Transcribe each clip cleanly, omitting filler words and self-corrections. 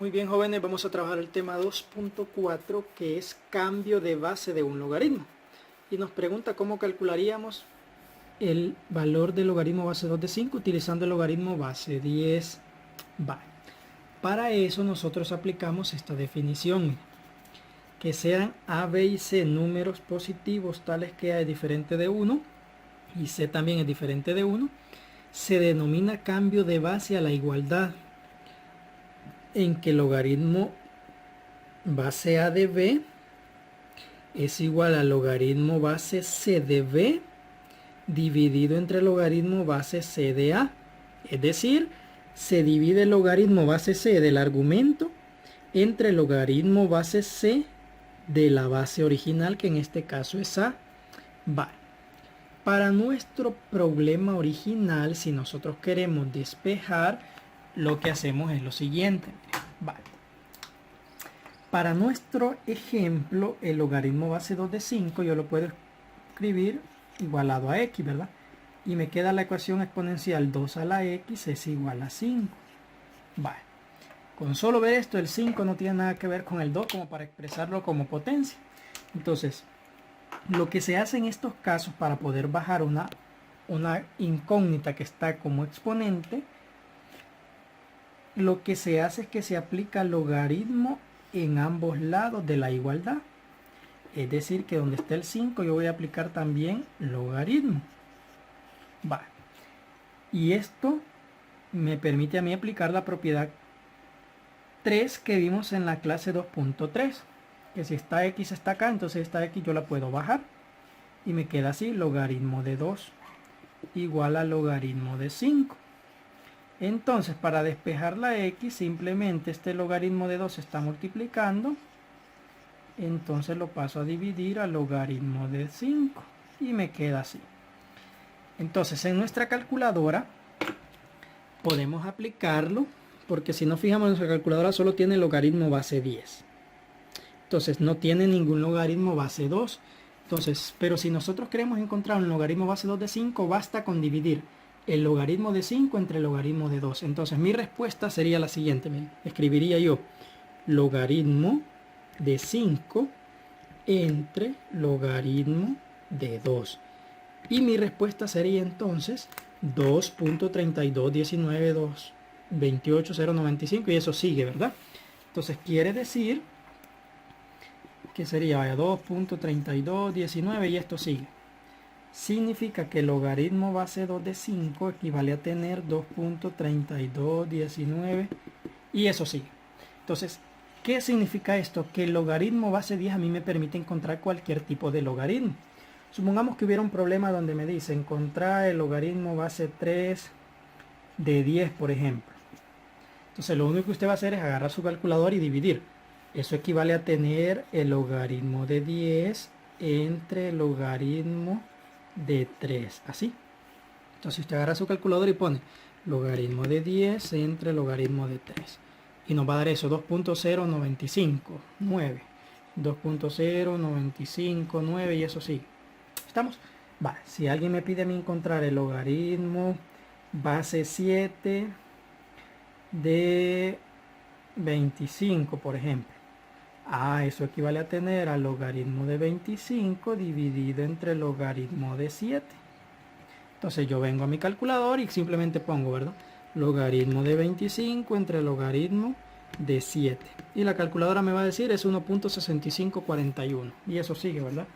Muy bien, jóvenes, vamos a trabajar el tema 2.4, que es cambio de base de un logaritmo. Y nos pregunta cómo calcularíamos el valor del logaritmo base 2 de 5 utilizando el logaritmo base 10. Vale. Para eso nosotros aplicamos esta definición. Que sean A, B y C números positivos tales que A es diferente de 1 y C también es diferente de 1, se denomina cambio de base a la igualdad, en que el logaritmo base A de B es igual al logaritmo base C de B dividido entre el logaritmo base C de A. Es decir, se divide el logaritmo base C del argumento entre el logaritmo base C de la base original, que en este caso es A. Vale. Para nuestro problema original, si nosotros queremos despejar, lo que hacemos es lo siguiente. Vale. Para nuestro ejemplo, el logaritmo base 2 de 5 yo lo puedo escribir igualado a x, ¿verdad? Y me queda la ecuación exponencial 2 a la x es igual a 5. Vale. Con solo ver esto, el 5 no tiene nada que ver con el 2 como para expresarlo como potencia. Entonces, lo que se hace en estos casos para poder bajar una incógnita que está como exponente, lo que se hace es que se aplica logaritmo en ambos lados de la igualdad. Es decir, que donde está el 5 yo voy a aplicar también logaritmo. Vale. Y esto me permite a mí aplicar la propiedad 3 que vimos en la clase 2.3. Que si esta x está acá, entonces esta x yo la puedo bajar. Y me queda así, logaritmo de 2 igual a logaritmo de 5. Entonces, para despejar la x, simplemente este logaritmo de 2 se está multiplicando. Entonces lo paso a dividir a logaritmo de 5. Y me queda así. Entonces, en nuestra calculadora podemos aplicarlo. Porque si nos fijamos, nuestra calculadora solo tiene logaritmo base 10. Entonces, no tiene ningún logaritmo base 2. Entonces, pero si nosotros queremos encontrar un logaritmo base 2 de 5, basta con dividir el logaritmo de 5 entre el logaritmo de 2. Entonces mi respuesta sería la siguiente. Escribiría yo logaritmo de 5 entre logaritmo de 2. Y mi respuesta sería entonces 2.3219.228.095 y eso sigue, ¿verdad? Entonces quiere decir que sería 2.3219 y esto sigue. Significa que el logaritmo base 2 de 5 equivale a tener 2.3219 y eso sigue. Entonces, ¿qué significa esto? Que el logaritmo base 10 a mí me permite encontrar cualquier tipo de logaritmo. Supongamos que hubiera un problema donde me dice encontrar el logaritmo base 3 de 10, por ejemplo. Entonces, lo único que usted va a hacer es agarrar su calculadora y dividir. Eso equivale a tener el logaritmo de 10 entre el logaritmo de 3, así. Entonces usted agarra su calculadora y pone logaritmo de 10 entre logaritmo de 3. Y nos va a dar eso, 2.0959. 2.0959 y eso sigue. ¿Estamos? Vale, si alguien me pide a mí encontrar el logaritmo base 7 de 25, por ejemplo. Eso equivale a tener al logaritmo de 25 dividido entre el logaritmo de 7. Entonces yo vengo a mi calculador y simplemente pongo, ¿verdad? Logaritmo de 25 entre el logaritmo de 7. Y la calculadora me va a decir es 1.6541. Y eso sigue, ¿verdad?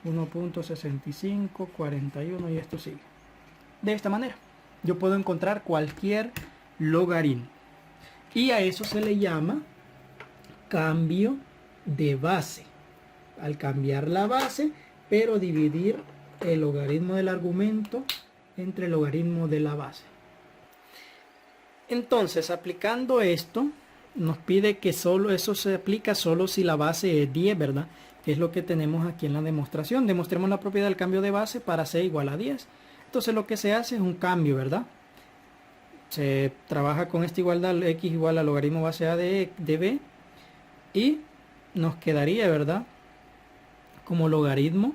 1.6541 y esto sigue. De esta manera, yo puedo encontrar cualquier logaritmo. Y a eso se le llama cambio de base. Al cambiar la base, pero dividir el logaritmo del argumento entre el logaritmo de la base. Entonces, aplicando esto, nos pide que solo eso se aplica solo si la base es 10, ¿verdad? Que es lo que tenemos aquí en la demostración. Demostremos la propiedad del cambio de base para C igual a 10. Entonces lo que se hace es un cambio, ¿verdad? Se trabaja con esta igualdad, x igual al logaritmo base A de B. Y nos quedaría, ¿verdad? Como logaritmo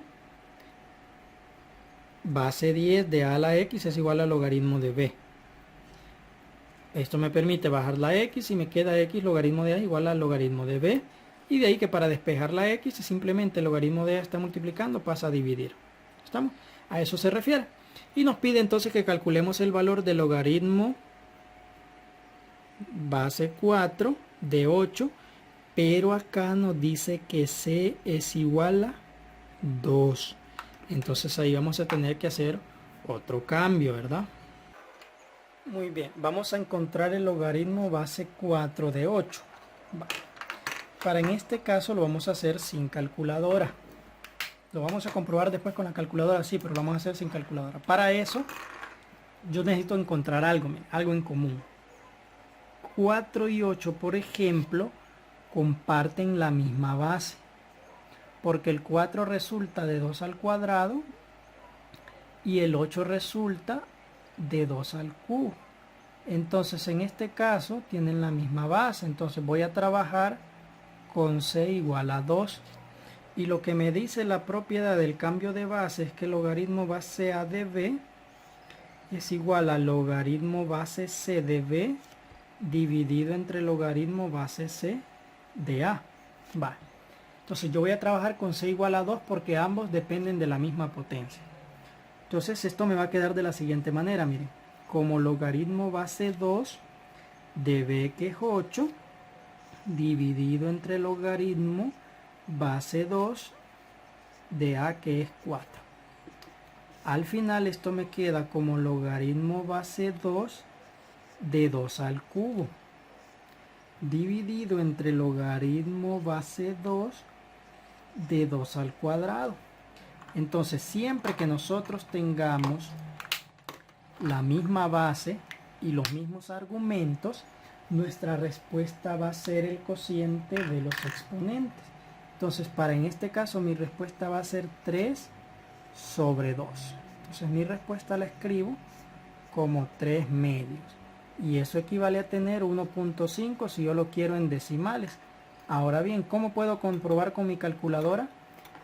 base 10 de A a la X es igual al logaritmo de B. Esto me permite bajar la x y me queda x logaritmo de a igual al logaritmo de b. Y de ahí que para despejar la x, simplemente el logaritmo de a está multiplicando, pasa a dividir. ¿Estamos? A eso se refiere. Y nos pide entonces que calculemos el valor del logaritmo base 4 de 8. Pero acá nos dice que c es igual a 2. Entonces ahí vamos a tener que hacer otro cambio, ¿verdad? Muy bien, vamos a encontrar el logaritmo base 4 de 8. Para en este caso lo vamos a hacer sin calculadora. Lo vamos a comprobar después con la calculadora, sí, pero lo vamos a hacer sin calculadora. Para eso yo necesito encontrar algo, algo en común. 4 y 8, por ejemplo, comparten la misma base. Porque el 4 resulta de 2 al cuadrado y el 8 resulta de 2 al cubo. Entonces en este caso tienen la misma base. Entonces voy a trabajar con c igual a 2. Y lo que me dice la propiedad del cambio de base es que el logaritmo base a de b es igual al logaritmo base c de b dividido entre el logaritmo base c de a. Vale. Entonces yo voy a trabajar con c igual a 2 porque ambos dependen de la misma potencia. Entonces esto me va a quedar de la siguiente manera, miren. Como logaritmo base 2 de b, que es 8, dividido entre el logaritmo base 2 de a, que es 4. Al final esto me queda como logaritmo base 2 de 2 al cubo, dividido entre logaritmo base 2 de 2 al cuadrado. Entonces siempre que nosotros tengamos la misma base y los mismos argumentos, nuestra respuesta va a ser el cociente de los exponentes. Entonces en este caso mi respuesta va a ser 3 sobre 2. Entonces mi respuesta la escribo como 3 medios. Y eso equivale a tener 1.5 si yo lo quiero en decimales. Ahora bien, ¿cómo puedo comprobar con mi calculadora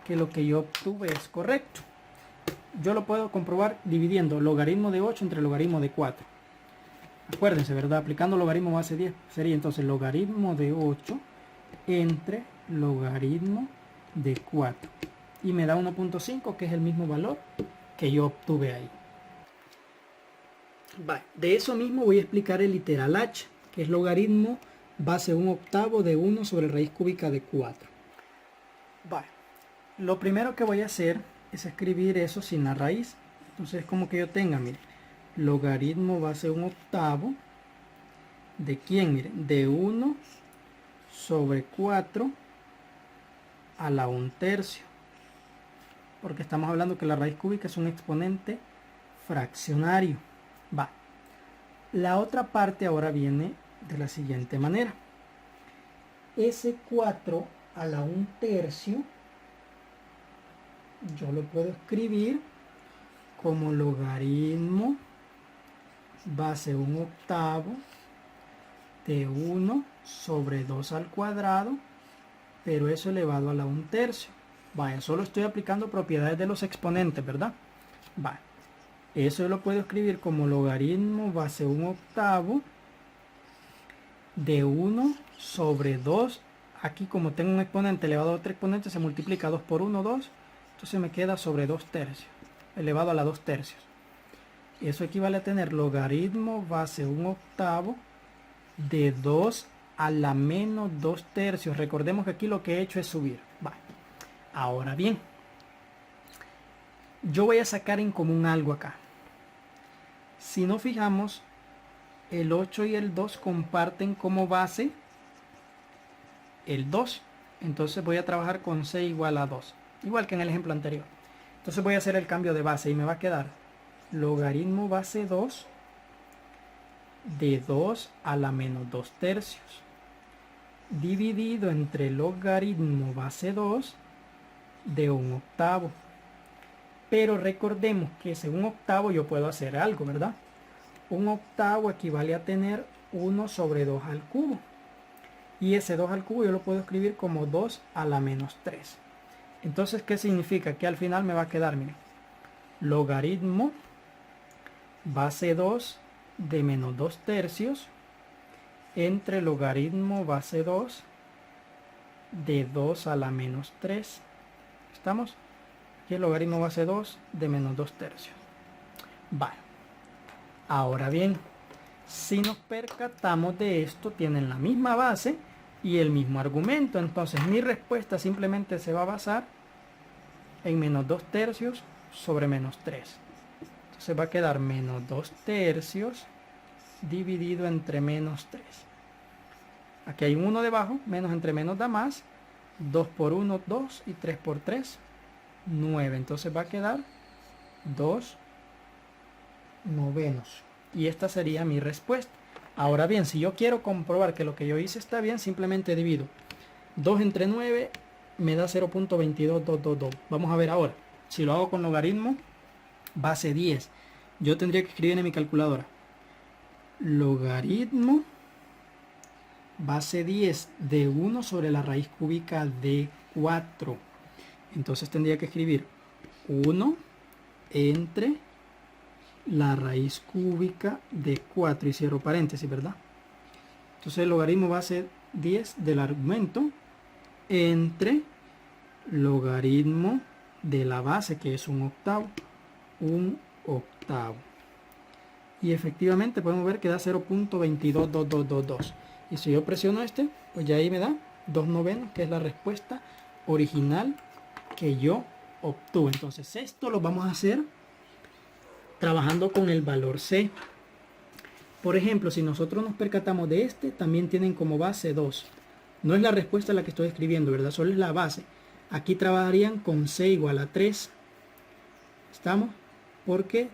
que lo que yo obtuve es correcto? Yo lo puedo comprobar dividiendo logaritmo de 8 entre logaritmo de 4. Acuérdense, ¿verdad? Aplicando logaritmo base 10 sería entonces logaritmo de 8 entre logaritmo de 4. Y me da 1.5, que es el mismo valor que yo obtuve ahí. De eso mismo voy a explicar el literal h, que es logaritmo base 1/8 de 1 sobre raíz cúbica de 4. Lo primero que voy a hacer es escribir eso sin la raíz. Entonces es como que yo tenga, miren, logaritmo base 1/8 de ¿quién? Miren, de 1 sobre 4 a la 1/3. Porque estamos hablando que la raíz cúbica es un exponente fraccionario. La otra parte ahora viene de la siguiente manera. Ese 4 a la 1/3 yo lo puedo escribir como logaritmo base 1/8 de 1 sobre 2 al cuadrado, pero eso elevado a la 1/3. Solo estoy aplicando propiedades de los exponentes, ¿verdad? Eso yo lo puedo escribir como logaritmo base 1/8 de 1 sobre 2. Aquí como tengo un exponente elevado a otro exponente, se multiplica 2 por 1, 2. Entonces me queda sobre 2/3, elevado a la 2/3. Eso equivale a tener logaritmo base 1/8 de 2 a la menos 2/3. Recordemos que aquí lo que he hecho es subir. Ahora bien, yo voy a sacar en común algo acá. Si nos fijamos, el 8 y el 2 comparten como base el 2. Entonces voy a trabajar con c igual a 2. Igual que en el ejemplo anterior. Entonces voy a hacer el cambio de base y me va a quedar logaritmo base 2 de 2 a la menos 2/3. Dividido entre logaritmo base 2 de 1/8. Pero recordemos que ese 1/8 yo puedo hacer algo, ¿verdad? 1/8 equivale a tener 1 sobre 2 al cubo. Y ese 2 al cubo yo lo puedo escribir como 2 a la menos 3. Entonces, ¿qué significa? Que al final me va a quedar, miren, logaritmo base 2 de menos 2/3 entre logaritmo base 2 de 2 a la menos 3. ¿Estamos? Aquí el logaritmo base 2 de menos 2 tercios. Vale. Ahora bien, si nos percatamos de esto, tienen la misma base y el mismo argumento. Entonces mi respuesta simplemente se va a basar en menos 2 tercios sobre menos 3. Entonces va a quedar menos 2 tercios dividido entre menos 3. Aquí hay un 1 debajo, menos entre menos da más. 2 por 1, 2 y 3 por 3, 9. Entonces va a quedar 2 novenos. Y esta sería mi respuesta. Ahora bien, si yo quiero comprobar que lo que yo hice está bien, simplemente divido 2 entre 9, me da 0.22222. Vamos a ver ahora. Si lo hago con logaritmo base 10, yo tendría que escribir en mi calculadora logaritmo base 10 de 1 sobre la raíz cúbica de 4. Entonces tendría que escribir 1 entre la raíz cúbica de 4 y cierro paréntesis, ¿verdad? Entonces el logaritmo base 10 del argumento entre logaritmo de la base, que es un octavo. Y efectivamente podemos ver que da 0.222222. Y si yo presiono este, pues ya ahí me da 2 novenos, que es la respuesta original que yo obtuve. Entonces esto lo vamos a hacer trabajando con el valor C. Por ejemplo, si nosotros nos percatamos de este, también tienen como base 2. No es la respuesta la que estoy escribiendo, ¿verdad? Solo es la base. Aquí trabajarían con C igual a 3. ¿Estamos? Porque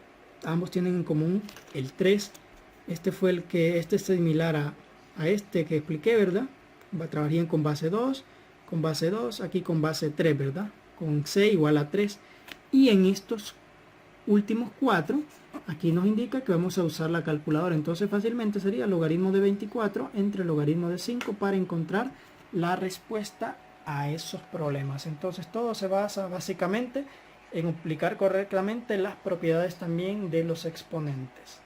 ambos tienen en común el 3. Este es similar a este que expliqué, ¿verdad? Trabajarían con base 2, aquí con base 3, ¿verdad? Con C igual a 3. Y en estos últimos 4, aquí nos indica que vamos a usar la calculadora. Entonces fácilmente sería logaritmo de 24 entre logaritmo de 5 para encontrar la respuesta a esos problemas. Entonces todo se basa básicamente en aplicar correctamente las propiedades también de los exponentes.